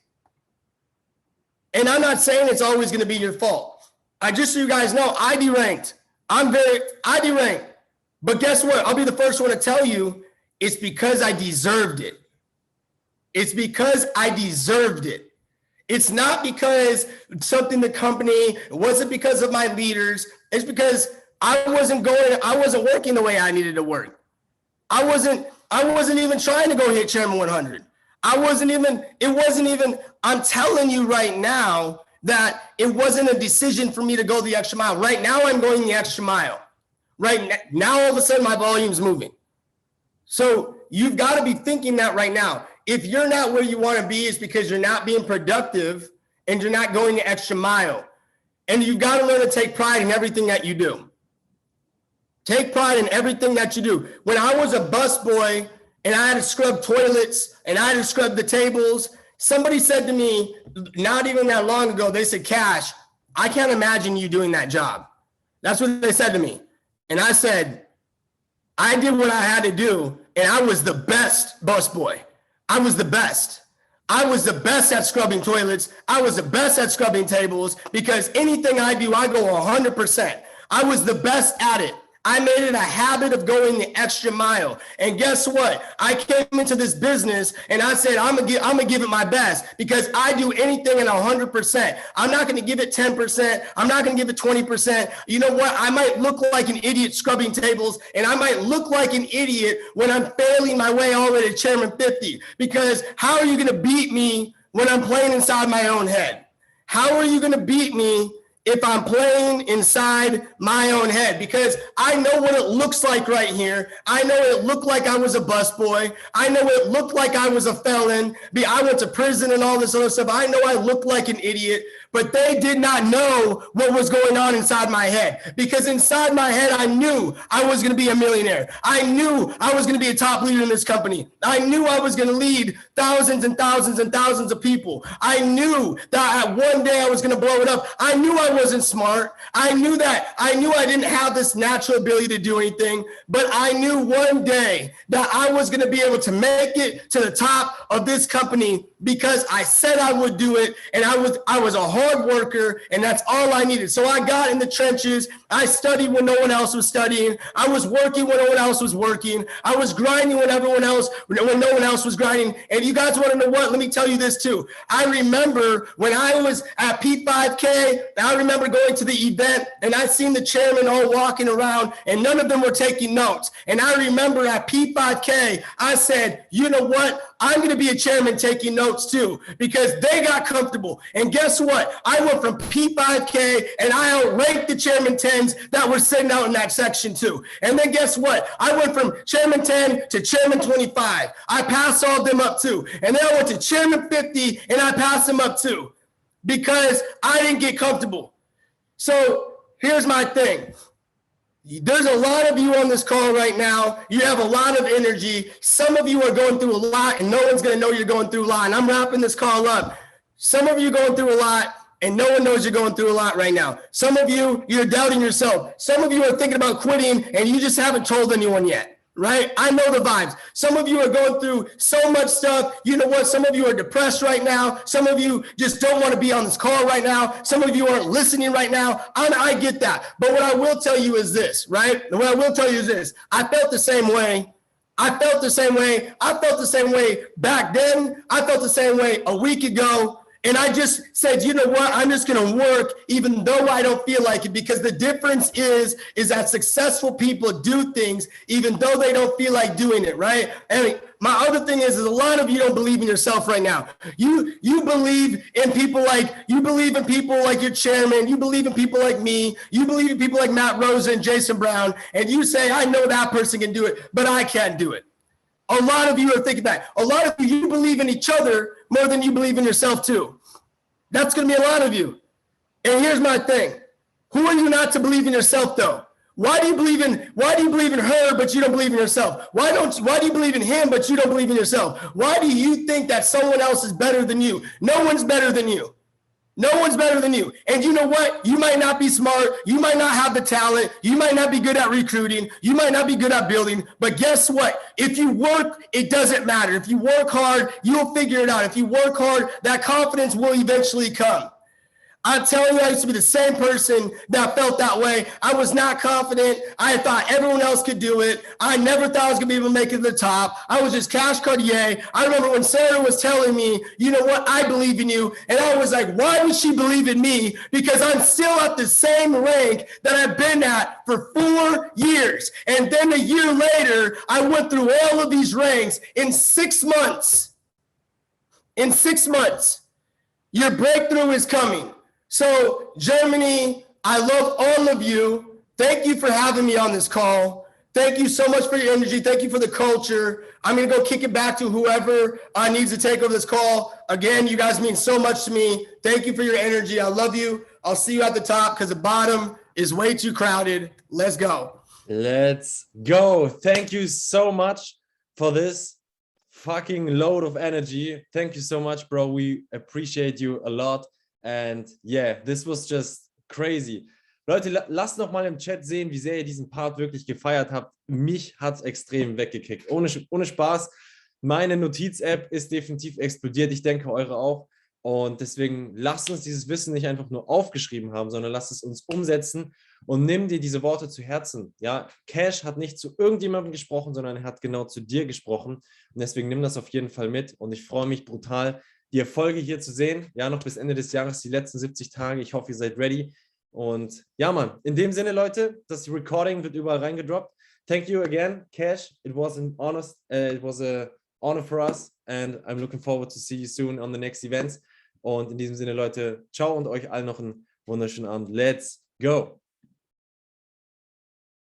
And I'm not saying it's always going to be your fault. Just so you guys know, I deranked. I deranked. But guess what? I'll be the first one to tell you, it's because I deserved it. It's because I deserved it. It's not because something the company, it wasn't because of my leaders. It's because I wasn't working the way I needed to work. I wasn't even trying to go hit Chairman 100. It wasn't even, I'm telling you right now that it wasn't a decision for me to go the extra mile. Right now I'm going the extra mile. Right now, all of a sudden my volume's moving. So you've got to be thinking that right now. If you're not where you want to be, it's because you're not being productive and you're not going the extra mile. And you've got to learn to take pride in everything that you do. Take pride in everything that you do. When I was a busboy and I had to scrub toilets and I had to scrub the tables, somebody said to me, not even that long ago, they said, Cash, I can't imagine you doing that job. That's what they said to me. And I said, I did what I had to do, and I was the best busboy. I was the best. I was the best at scrubbing toilets. I was the best at scrubbing tables, because anything I do, I go 100%. I was the best at it. I made it a habit of going the extra mile. And guess what? I came into this business and I said, I'm gonna give it my best because I do anything at 100%. I'm not gonna give it 10%. I'm not gonna give it 20%. You know what? I might look like an idiot scrubbing tables, and I might look like an idiot when I'm failing my way already to Chairman 50, because how are you gonna beat me when I'm playing inside my own head? How are you gonna beat me if I'm playing inside my own head? Because I know what it looks like right here. I know it looked like I was a busboy. I know it looked like I was a felon. I went to prison and all this other stuff. I know I looked like an idiot, but they did not know what was going on inside my head, because inside my head, I knew I was going to be a millionaire. I knew I was going to be a top leader in this company. I knew I was going to lead thousands and thousands and thousands of people. I knew that one day I was going to blow it up. I knew I wasn't smart. I knew I didn't have this natural ability to do anything, but I knew one day that I was going to be able to make it to the top of this company because I said I would do it, and I was a hard worker, and that's all I needed. So I got in the trenches. I studied when no one else was studying. I was working when no one else was working. I was grinding when no one else was grinding. And you guys want to know what? Let me tell you this too. I remember when I was at P5K, I remember going to the event, and I seen the chairman all walking around, and none of them were taking notes. And I remember at P5K, I said, you know what? I'm going to be a chairman taking notes too, because they got comfortable. And guess what? I went from P5K and I outranked the chairman 10s that were sitting out in that section too. And then guess what? I went from chairman 10 to chairman 25. I passed all of them up too. And then I went to chairman 50 and I passed them up too, because I didn't get comfortable. So here's my thing. There's a lot of you on this call right now. You have a lot of energy. Some of you are going through a lot, and no one's going to know you're going through a lot. And I'm wrapping this call up. Some of you are going through a lot, and no one knows you're going through a lot right now. Some of you, you're doubting yourself. Some of you are thinking about quitting, and you just haven't told anyone yet. Right? I know the vibes. Some of you are going through so much stuff. You know what? Some of you are depressed right now. Some of you just don't want to be on this call right now. Some of you aren't listening right now. I get that. But what I will tell you is this, right? What I will tell you is this. I felt the same way. I felt the same way. I felt the same way back then. I felt the same way a week ago. And I just said, you know what? I'm just going to work even though I don't feel like it, because the difference is that successful people do things even though they don't feel like doing it, right? And my other thing is a lot of you don't believe in yourself right now. You believe in people like your chairman. You believe in people like me. You believe in people like Matt Rosa and Jason Brown. And you say, I know that person can do it, but I can't do it. A lot of you are thinking that. A lot of you believe in each other more than you believe in yourself too. That's going to be a lot of you. And here's my thing. Who are you not to believe in yourself though? Why do you believe in her, but you don't believe in yourself? Why do you believe in him, but you don't believe in yourself? Why do you think that someone else is better than you? No one's better than you. No one's better than you. And you know what? You might not be smart. You might not have the talent. You might not be good at recruiting. You might not be good at building. But guess what? If you work, it doesn't matter. If you work hard, you'll figure it out. If you work hard, that confidence will eventually come. I'm telling you, I used to be the same person that felt that way. I was not confident. I thought everyone else could do it. I never thought I was going to be able to make it to the top. I was just cash Cartier. I remember when Sarah was telling me, you know what, I believe in you. And I was like, why would she believe in me? Because I'm still at the same rank that I've been at for 4 years. And then a year later, I went through all of these ranks in 6 months. In 6 months, your breakthrough is coming. So Germany, I love all of you. Thank you for having me on this call. Thank you so much for your energy. Thank you for the culture. I'm going to go kick it back to whoever needs to take over this call. Again, you guys mean so much to me. Thank you for your energy. I love you. I'll see you at the top because the bottom is way too crowded. Let's go. Let's go. Thank you so much for this fucking load of energy. Thank you so much, bro. We appreciate you a lot. And yeah, this was just crazy. Leute, lasst noch mal im Chat sehen, wie sehr ihr diesen Part wirklich gefeiert habt. Mich hat es extrem weggekickt. Ohne Spaß. Meine Notiz-App ist definitiv explodiert. Ich denke, eure auch. Und deswegen lasst uns dieses Wissen nicht einfach nur aufgeschrieben haben, sondern lasst es uns umsetzen. und nimm dir diese Worte zu Herzen. Ja, Cash hat nicht zu irgendjemandem gesprochen, sondern er hat genau zu dir gesprochen. Und deswegen nimm das auf jeden Fall mit. Und ich freue mich brutal, die Erfolge hier zu sehen. Ja, noch bis Ende des Jahres, die letzten 70 Tage. Ich hoffe, ihr seid ready. Und ja, Mann, in dem Sinne, Leute, das Recording wird überall reingedroppt. Thank you again, Cash. It was an honor for us, and I'm looking forward to see you soon on the next events. Und in diesem Sinne, Leute, ciao und euch allen noch einen wunderschönen Abend. Let's go!